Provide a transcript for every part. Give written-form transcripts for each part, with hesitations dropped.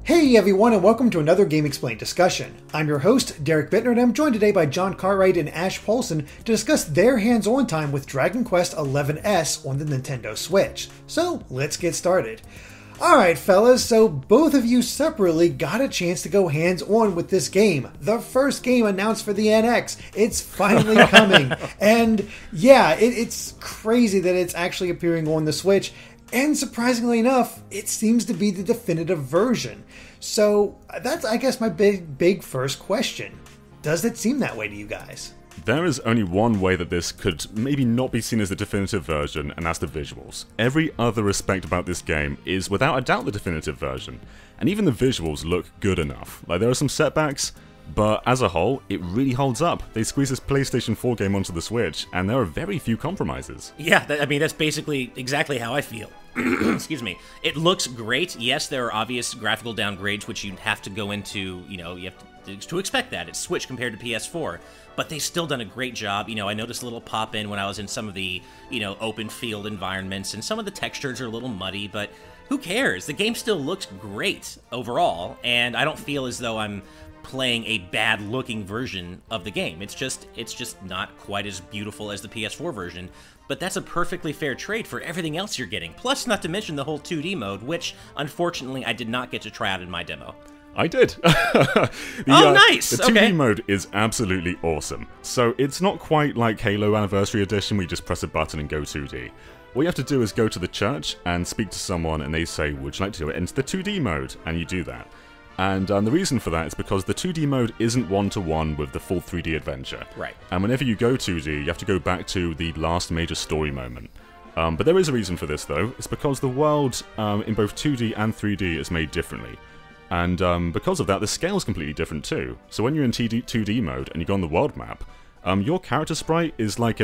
Hey everyone, and welcome to another Game Explained discussion. I'm your host, Derek Bittner, and I'm joined today by John Cartwright and Ash Paulson to discuss their hands-on time with Dragon Quest XI's on the Nintendo Switch. So, let's get started. Alright fellas, so both of you separately got a chance to go hands-on with this game. The first game announced for the NX. It's finally coming. And yeah, it's crazy that it's actually appearing on the Switch. And surprisingly enough, it seems to be the definitive version. So that's, I guess, my big first question. Does it seem that way to you guys? There is only one way that this could maybe not be seen as the definitive version, and that's the visuals. Every other aspect about this game is without a doubt the definitive version. And even the visuals look good enough. Like, there are some setbacks, but as a whole, it really holds up. They squeezed this PlayStation 4 game onto the Switch, and there are very few compromises. Yeah, that's basically exactly how I feel. Excuse me. It looks great. Yes, there are obvious graphical downgrades, which you'd have to go into, you have to expect that. It's Switch compared to PS4. But they've still done a great job. I noticed a little pop-in when I was in some of the, open field environments, and some of the textures are a little muddy, but who cares? The game still looks great overall, and I don't feel as though I'm playing a bad-looking version of the game. It's just not quite as beautiful as the PS4 version, but that's a perfectly fair trade for everything else you're getting. Plus, not to mention the whole 2D mode, which, unfortunately, I did not get to try out in my demo. I did. Nice! The 2D mode is absolutely awesome. So it's not quite like Halo Anniversary Edition, where you just press a button and go 2D. What you have to do is go to the church and speak to someone, and they say, would you like to enter the 2D mode? And you do that. And the reason for that is because the 2D mode isn't one-to-one with the full 3D adventure. Right. And whenever you go 2D, you have to go back to the last major story moment. But there is a reason for this, though. It's because the world in both 2D and 3D is made differently. And because of that, the scale is completely different, too. So when you're in 2D mode and you go on the world map, your character sprite is like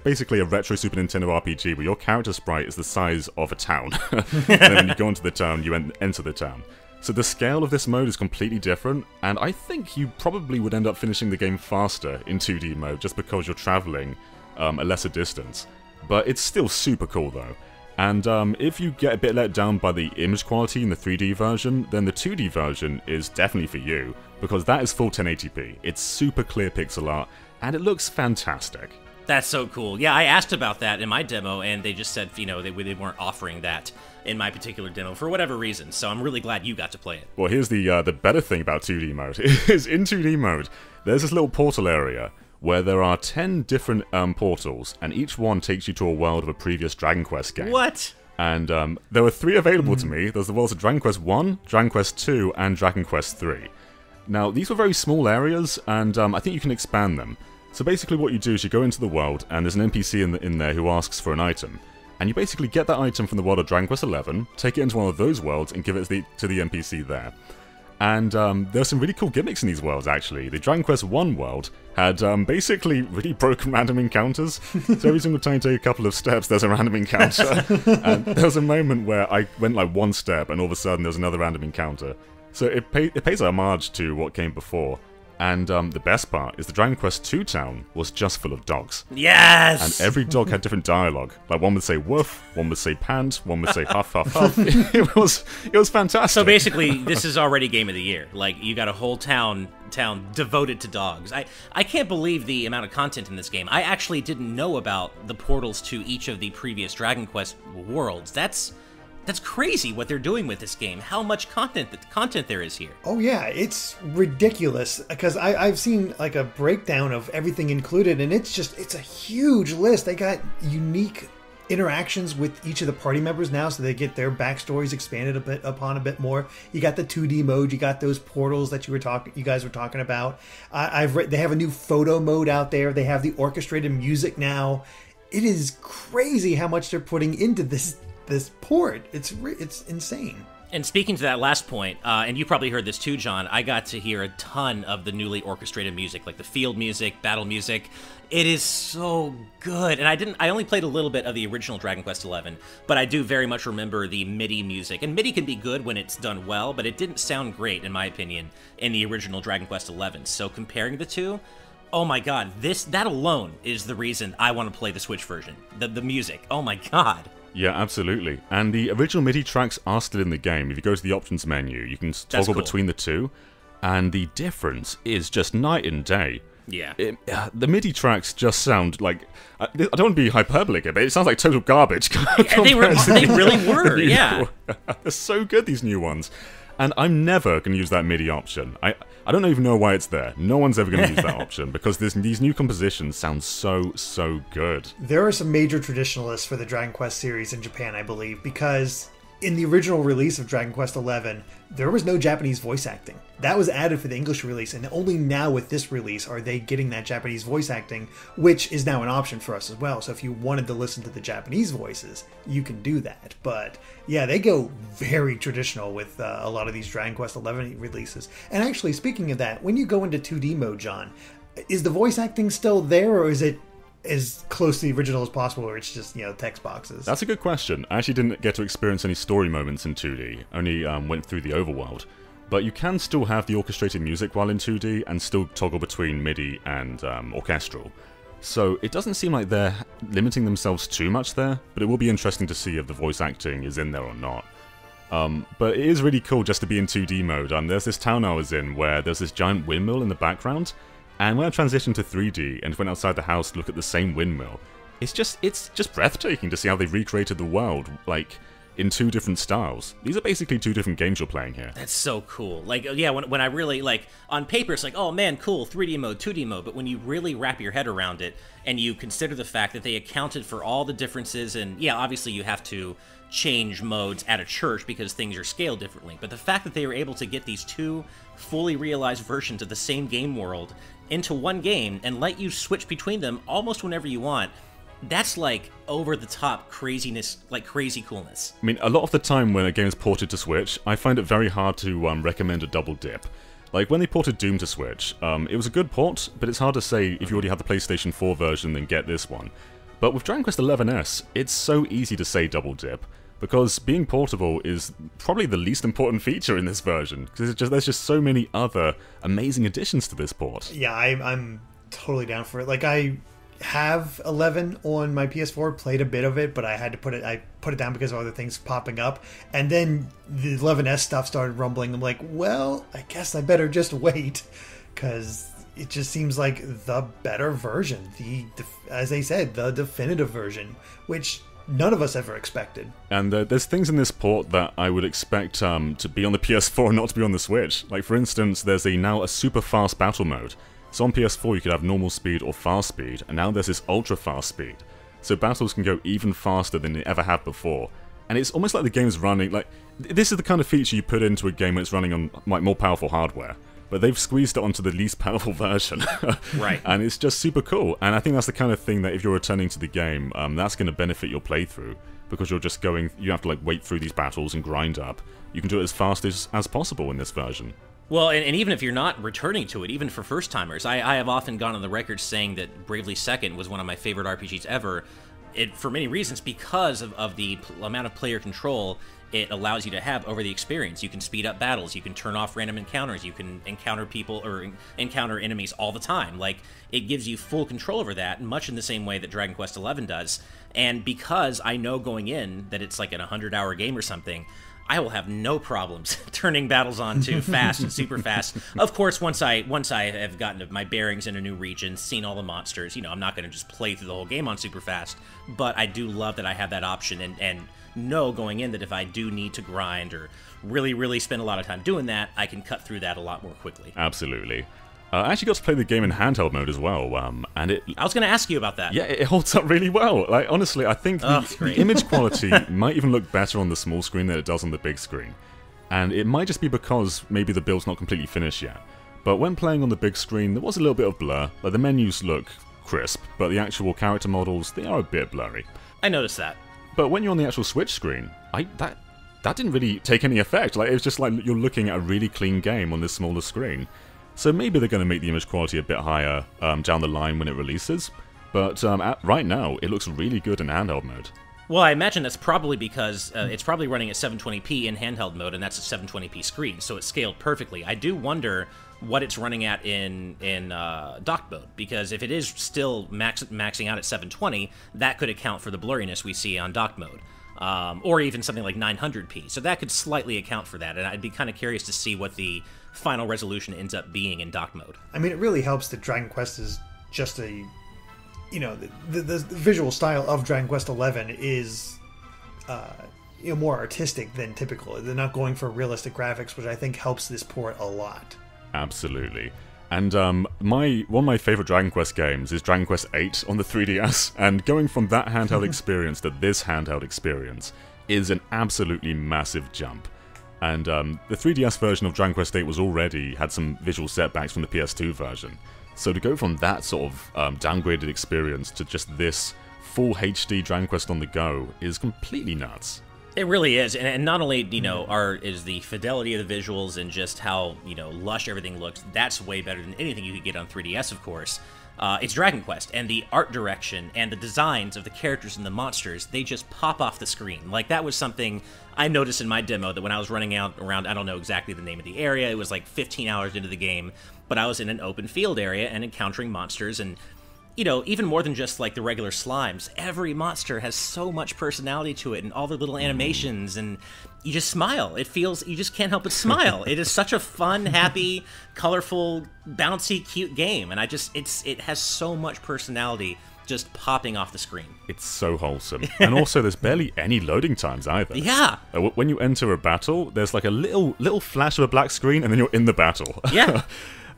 basically a retro Super Nintendo RPG, where your character sprite is the size of a town. And then when you go into the town, you enter the town. So the scale of this mode is completely different, and I think you probably would end up finishing the game faster in 2D mode just because you're traveling a lesser distance. But it's still super cool though. And if you get a bit let down by the image quality in the 3D version, then the 2D version is definitely for you, because that is full 1080p. It's super clear pixel art, and it looks fantastic. That's so cool. Yeah, I asked about that in my demo, and they just said, they weren't offering that in my particular demo for whatever reason, so I'm really glad you got to play it. Well, here's the better thing about 2D mode, is in 2D mode, there's this little portal area where there are 10 different portals, and each one takes you to a world of a previous Dragon Quest game. What? And there were 3 available to me. There's the worlds of Dragon Quest 1, Dragon Quest 2, and Dragon Quest 3. Now, these were very small areas, and I think you can expand them. So basically what you do is you go into the world, and there's an NPC in there who asks for an item. And you basically get that item from the world of Dragon Quest XI, take it into one of those worlds, and give it to the NPC there. And there are some really cool gimmicks in these worlds, actually. The Dragon Quest 1 world had basically really broken random encounters. So every single time you take a couple of steps, there's a random encounter. And there was a moment where I went like one step, and all of a sudden there was another random encounter. So it pays homage to what came before. And the best part is the Dragon Quest II town was just full of dogs. Yes! And every dog had different dialogue. Like, one would say woof, one would say pant, one would say huff, huff, huff. It was fantastic. So basically, this is already Game of the Year. Like, you got a whole town devoted to dogs. I can't believe the amount of content in this game. I actually didn't know about the portals to each of the previous Dragon Quest worlds. That's crazy what they're doing with this game. How much content there is here. Oh yeah, it's ridiculous, because I've seen like a breakdown of everything included, and it's a huge list. They got unique interactions with each of the party members now, so they get their backstories expanded a bit more. You got the 2D mode, you got those portals that you guys were talking about. They have a new photo mode out there. They have the orchestrated music now. It is crazy how much they're putting into this port. It's insane. And speaking to that last point, and you probably heard this too, John, I got to hear a ton of the newly orchestrated music, like the field music, battle music. It is so good. And I only played a little bit of the original Dragon Quest XI, but I do very much remember the MIDI music. And MIDI can be good when it's done well, but it didn't sound great, in my opinion, in the original Dragon Quest XI. So comparing the two, oh my god, that alone is the reason I want to play the Switch version. The music, oh my god. Yeah, absolutely. And the original MIDI tracks are still in the game. If you go to the options menu, you can toggle between the two, and the difference is just night and day. Yeah. The MIDI tracks just sound like... I don't want to be hyperbolic, but it sounds like total garbage. They really were, yeah. They're so good, these new ones. And I'm never going to use that MIDI option. I don't even know why it's there. No one's ever going to use that option, because these new compositions sound so good. There are some major traditionalists for the Dragon Quest series in Japan, I believe, because in the original release of Dragon Quest XI, there was no Japanese voice acting. That was added for the English release, and only now with this release are they getting that Japanese voice acting, which is now an option for us as well. So if you wanted to listen to the Japanese voices, you can do that. But yeah, they go very traditional with a lot of these Dragon Quest XI releases. And actually, speaking of that, when you go into 2D mode, John, is the voice acting still there, or is it as close to the original as possible, or it's just, text boxes? That's a good question. I actually didn't get to experience any story moments in 2D, only went through the overworld. But you can still have the orchestrated music while in 2D, and still toggle between MIDI and orchestral. So it doesn't seem like they're limiting themselves too much there, but it will be interesting to see if the voice acting is in there or not. But it is really cool just to be in 2D mode. There's this town I was in where there's this giant windmill in the background, and when I transitioned to 3D and went outside the house to look at the same windmill, it's just breathtaking to see how they recreated the world, like, in two different styles. These are basically two different games you're playing here. That's so cool. Like, yeah, when I really, like, on paper, it's like, oh man, cool, 3D mode, 2D mode, but when you really wrap your head around it, and you consider the fact that they accounted for all the differences, and yeah, obviously you have to change modes at a church because things are scaled differently, but the fact that they were able to get these two fully realized versions of the same game world into one game and let you switch between them almost whenever you want, that's like over-the-top craziness, like crazy coolness. I mean, a lot of the time when a game is ported to Switch, I find it very hard to recommend a double dip. Like, when they ported Doom to Switch, it was a good port, but it's hard to say if you already have the PlayStation 4 version, then get this one. But with Dragon Quest XI's, it's so easy to say double dip, because being portable is probably the least important feature in this version, because there's just so many other amazing additions to this port. Yeah, I'm totally down for it. Like, I have 11 on my PS4, played a bit of it, but I had to put it down because of other things popping up, and then the 11S stuff started rumbling. I'm like, well, I guess I better just wait, because it just seems like the better version, as they said, the definitive version, which none of us ever expected. And there's things in this port that I would expect to be on the PS4 not to be on the Switch. Like, for instance, there's now a super fast battle mode. So on PS4 you could have normal speed or fast speed, and now there's this ultra fast speed. So battles can go even faster than they ever have before. And it's almost like the game's running, like, this is the kind of feature you put into a game when it's running on like more powerful hardware. But they've squeezed it onto the least powerful version. Right. And it's just super cool. And I think that's the kind of thing that if you're returning to the game, that's going to benefit your playthrough. Because you're just going, you have to like wait through these battles and grind up. You can do it as fast as possible in this version. Well, and even if you're not returning to it, even for first-timers, I have often gone on the record saying that Bravely Second was one of my favorite RPGs ever, for many reasons, because of the amount of player control it allows you to have over the experience. You can speed up battles, you can turn off random encounters, you can encounter people or encounter enemies all the time. Like, it gives you full control over that, much in the same way that Dragon Quest XI does. And because I know going in that it's like an 100-hour game or something, I will have no problems turning battles on too fast and super fast. Of course, once I have gotten my bearings in a new region, seen all the monsters, I'm not going to just play through the whole game on super fast. But I do love that I have that option and know going in that if I do need to grind or really, really spend a lot of time doing that, I can cut through that a lot more quickly. Absolutely. I actually got to play the game in handheld mode as well, and it... I was going to ask you about that. Yeah, it holds up really well. Like, honestly, I think the image quality might even look better on the small screen than it does on the big screen. And it might just be because maybe the build's not completely finished yet. But when playing on the big screen, there was a little bit of blur. Like, the menus look crisp, but the actual character models, they are a bit blurry. I noticed that. But when you're on the actual Switch screen, that didn't really take any effect. Like, it was just like you're looking at a really clean game on this smaller screen. So maybe they're going to make the image quality a bit higher down the line when it releases, but right now it looks really good in handheld mode. Well, I imagine that's probably because it's probably running at 720p in handheld mode, and that's a 720p screen, so it's scaled perfectly. I do wonder what it's running at in dock mode, because if it is still maxing out at 720, that could account for the blurriness we see on dock mode. or even something like 900p. So that could slightly account for that, and I'd be kind of curious to see what the final resolution ends up being in dock mode. I mean, it really helps that Dragon Quest is just a, the visual style of Dragon Quest XI is more artistic than typical. They're not going for realistic graphics, which I think helps this port a lot. Absolutely. And one of my favorite Dragon Quest games is Dragon Quest VIII on the 3DS, and going from that handheld experience to this handheld experience is an absolutely massive jump. And the 3DS version of Dragon Quest VIII had some visual setbacks from the PS2 version. So to go from that sort of downgraded experience to just this full HD Dragon Quest on the go is completely nuts. It really is, and not only is the fidelity of the visuals and just how lush everything looks. That's way better than anything you could get on 3DS, of course. It's Dragon Quest, and the art direction and the designs of the characters and the monsters, they just pop off the screen. Like, that was something I noticed in my demo, that when I was running around, I don't know exactly the name of the area, it was like 15 hours into the game, but I was in an open field area and encountering monsters, and even more than just like the regular slimes, every monster has so much personality to it and all their little animations, and you just smile. You just can't help but smile. It is such a fun, happy, colorful, bouncy, cute game, and it has so much personality just popping off the screen. It's so wholesome. And also there's barely any loading times either. Yeah. When you enter a battle, there's like a little flash of a black screen and then you're in the battle. Yeah.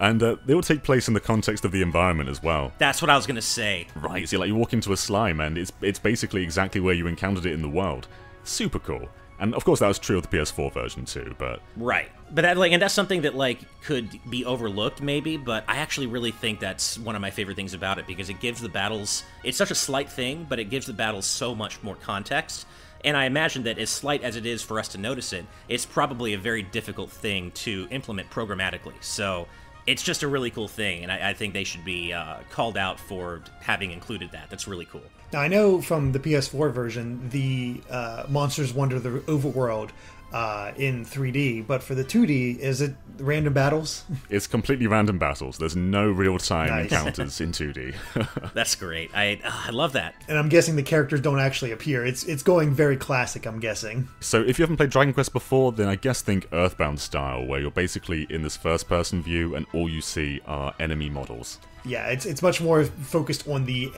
And they all take place in the context of the environment as well. That's what I was going to say. Right, so you walk into a slime and it's basically exactly where you encountered it in the world. Super cool. And of course that was true of the PS4 version too, but... Right. But that's something that could be overlooked maybe, but I actually really think that's one of my favorite things about it, because it gives the battles... It's such a slight thing, but it gives the battles so much more context. And I imagine that as slight as it is for us to notice it, it's probably a very difficult thing to implement programmatically. So... It's just a really cool thing, and I think they should be called out for having included that. That's really cool. Now, I know from the PS4 version, the monsters wander the overworld in 3D, but for the 2D, is it random battles? It's completely random battles. There's no real-time encounters in 2D. That's great. I love that. And I'm guessing the characters don't actually appear. It's going very classic, I'm guessing. So if you haven't played Dragon Quest before, then I guess think Earthbound style, where you're basically in this first-person view and all you see are enemy models. Yeah, it's much more focused on the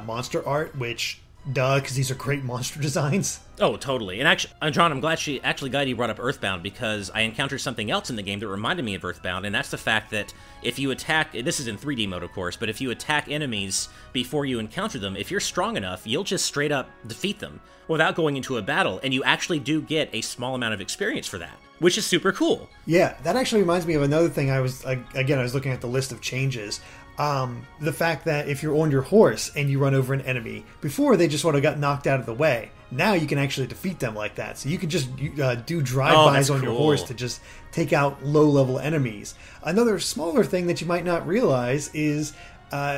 monster art, which... Duh, because these are great monster designs. Oh, totally. And actually, John, I'm glad you brought up Earthbound, because I encountered something else in the game that reminded me of Earthbound, and that's the fact that if you attack... This is in 3D mode, of course, but if you attack enemies before you encounter them, if you're strong enough, you'll just straight up defeat them without going into a battle, and you actually do get a small amount of experience for that, which is super cool. Yeah, that actually reminds me of another thing. I was looking at the list of changes. The fact that if you're on your horse and you run over an enemy, before they just sort of got knocked out of the way, now you can actually defeat them like that. So you can just do drive-bys on your horse to just take out low-level enemies. Another smaller thing that you might not realize is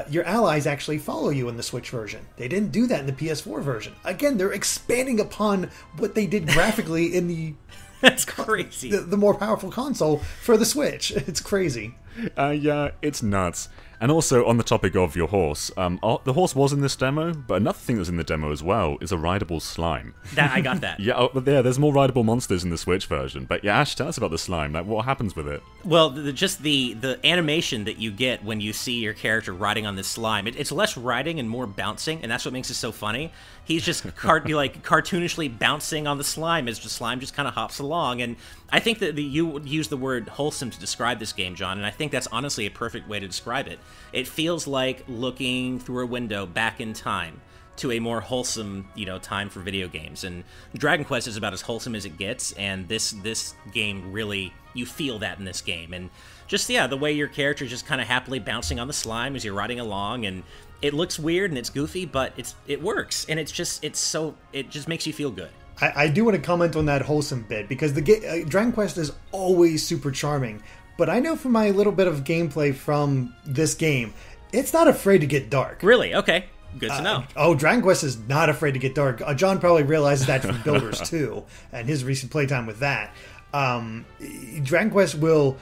your allies actually follow you in the Switch version. They didn't do that in the PS4 version. Again, they're expanding upon what they did graphically in the... That's crazy. The more powerful console for the Switch. It's crazy. Yeah, it's nuts. And also, on the topic of your horse, the horse was in this demo, but another thing that's in the demo as well is a rideable slime. I got that. Yeah, there's more rideable monsters in the Switch version. But yeah, Ash, tell us about the slime. What happens with it? Well, just the animation that you get when you see your character riding on this slime, it's less riding and more bouncing, and that's what makes it so funny. He's just cartoonishly bouncing on the slime as the slime just kind of hops along. And I think that you used the word wholesome to describe this game, John, and I think that's honestly a perfect way to describe it. It feels like looking through a window back in time to a more wholesome, time for video games. And Dragon Quest is about as wholesome as it gets, and this game really, you feel that in this game. And just, the way your character is just kind of happily bouncing on the slime as you're riding along, and it looks weird and it's goofy, but it works, and it just makes you feel good. I do want to comment on that wholesome bit, because the Dragon Quest is always super charming, but I know from my little bit of gameplay from this game, it's not afraid to get dark. Really? Okay. Good to know. Dragon Quest is not afraid to get dark. John probably realizes that from Builders 2 and his recent playtime with that. Dragon Quest will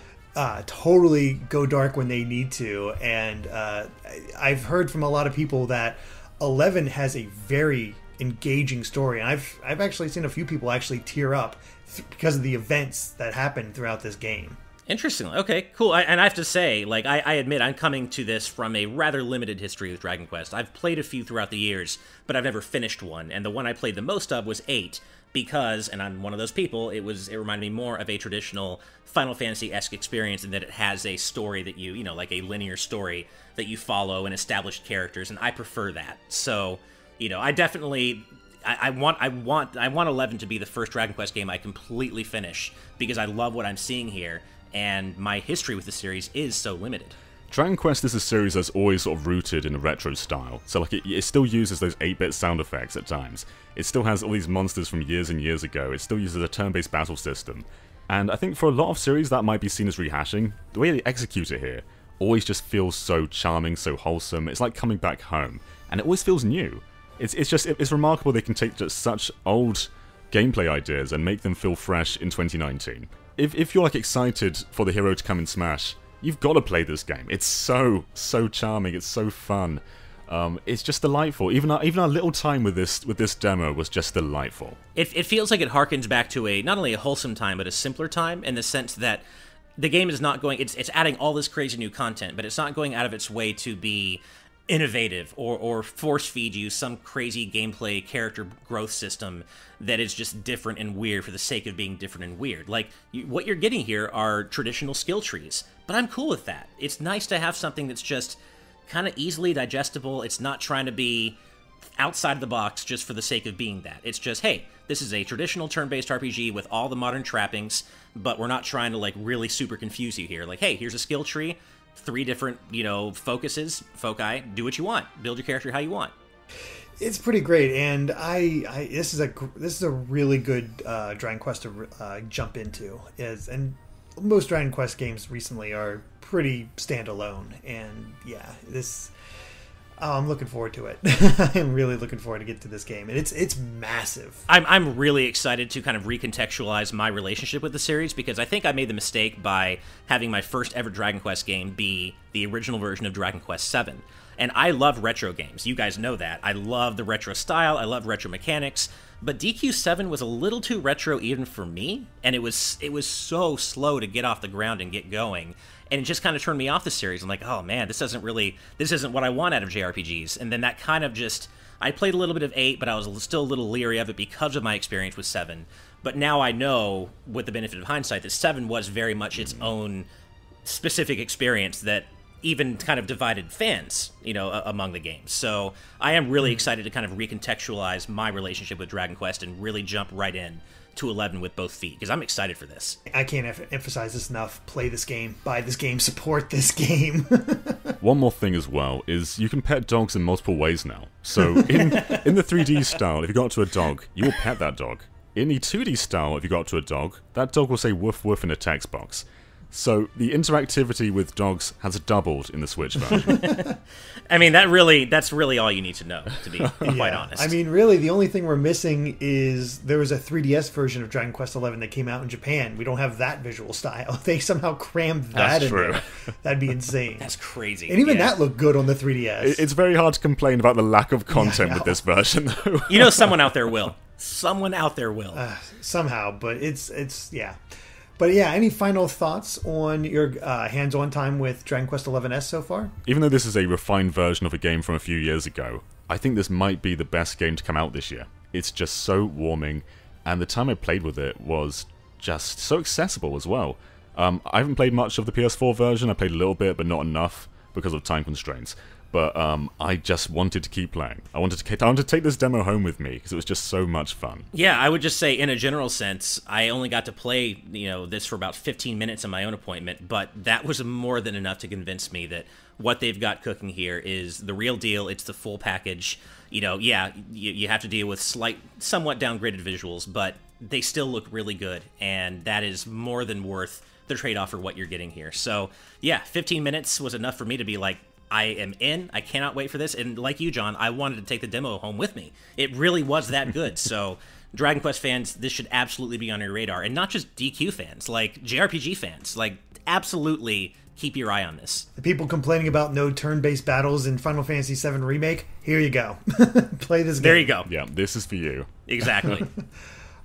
totally go dark when they need to, and I've heard from a lot of people that 11 has a very engaging story. And I've actually seen a few people actually tear up because of the events that happened throughout this game. Interesting. Okay, cool. And I have to say, like, I admit I'm coming to this from a rather limited history with Dragon Quest. I've played a few throughout the years, but I've never finished one. And the one I played the most of was 8, because, and I'm one of those people, it reminded me more of a traditional Final Fantasy-esque experience in that it has a story that you know, like a linear story that you follow and established characters, and I prefer that. So, you know, I definitely... I want 11 to be the first Dragon Quest game I completely finish, because I love what I'm seeing here, and my history with the series is so limited. Dragon Quest is a series that's always sort of rooted in a retro style, so like it still uses those 8-bit sound effects at times. It still has all these monsters from years and years ago. It still uses a turn-based battle system, and I think for a lot of series that might be seen as rehashing. The way they execute it here always just feels so charming, so wholesome. It's like coming back home, and it always feels new. It's remarkable they can take just such old gameplay ideas and make them feel fresh in 2019. If you're like excited for the hero to come and smash, you've got to play this game. It's so charming. It's so fun. It's just delightful. Even our little time with this demo was just delightful. It feels like it harkens back to not only a wholesome time, but a simpler time, in the sense that the game is not going... It's adding all this crazy new content, but it's not going out of its way to be innovative or force feed you some crazy gameplay character growth system that is just different and weird for the sake of being different and weird. Like, what you're getting here are traditional skill trees, but I'm cool with that. It's nice to have something that's just kind of easily digestible. It's not trying to be outside the box just for the sake of being that. It's just, hey, this is a traditional turn-based RPG with all the modern trappings, but we're not trying to like really super confuse you here. Like, hey, here's a skill tree, 3 different, you know, foci, do what you want, build your character how you want. It's pretty great, and this is a really good Dragon Quest to jump into. And most Dragon Quest games recently are pretty standalone, and yeah, I'm looking forward to it. I'm really looking forward to get to this game, and it's massive. I'm really excited to kind of recontextualize my relationship with the series, because I think I made the mistake by having my first ever Dragon Quest game be the original version of Dragon Quest VII. And I love retro games. You guys know that. I love the retro style. I love retro mechanics. But DQ7 was a little too retro even for me, and it was so slow to get off the ground and get going. And it just kind of turned me off the series. I'm like, oh man, this isn't what I want out of JRPGs. And then that kind of just, I played a little bit of 8, but I was still a little leery of it because of my experience with 7. But now I know, with the benefit of hindsight, that 7 was very much its own specific experience that even kind of divided fans, you know, among the games. So I am really excited to kind of recontextualize my relationship with Dragon Quest and really jump right in to 11 with both feet, because I'm excited for this. I can't emphasize this enough. Play this game, buy this game, support this game. One more thing as well is you can pet dogs in multiple ways now. So in the 3D style, if you go up to a dog, you will pet that dog. In the 2D style, if you go up to a dog, that dog will say woof woof in a text box. So the interactivity with dogs has doubled in the Switch version. I mean, that's really all you need to know, to be quite honest. I mean, really, the only thing we're missing is there was a 3DS version of Dragon Quest XI that came out in Japan. We don't have that visual style. They somehow crammed that in there. That'd be insane. That's crazy. And even that looked good on the 3DS. It's very hard to complain about the lack of content with this version, though. You know, someone out there will. Someone out there will. Somehow, but it's yeah. But yeah, any final thoughts on your hands-on time with Dragon Quest XI's so far? Even though this is a refined version of a game from a few years ago, I think this might be the best game to come out this year. It's just so warming, and the time I played with it was just so accessible as well. I haven't played much of the PS4 version. I played a little bit, but not enough because of time constraints. But I just wanted to keep playing. I wanted to take this demo home with me because it was just so much fun. Yeah, I would just say, in a general sense, I only got to play this for about 15 minutes in my own appointment, but that was more than enough to convince me that what they've got cooking here is the real deal. It's the full package. You have to deal with somewhat downgraded visuals, but they still look really good, and that is more than worth the trade-off for what you're getting here. So, yeah, 15 minutes was enough for me to be like, I am in. I cannot wait for this. And like you, John, I wanted to take the demo home with me. It really was that good. So Dragon Quest fans, this should absolutely be on your radar, and not just DQ fans, like JRPG fans. Like, absolutely keep your eye on this. The people complaining about no turn-based battles in Final Fantasy VII Remake, here you go. Play this game. There you go. Yeah, this is for you. Exactly.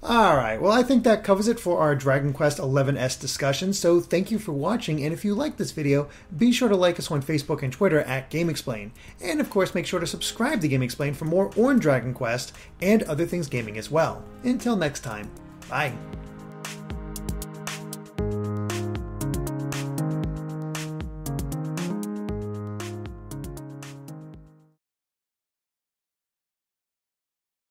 Alright, well I think that covers it for our Dragon Quest XI's discussion, so thank you for watching, and if you like this video, be sure to like us on Facebook and Twitter at GameXplain, and of course make sure to subscribe to GameXplain for more on Dragon Quest and other things gaming as well. Until next time, bye.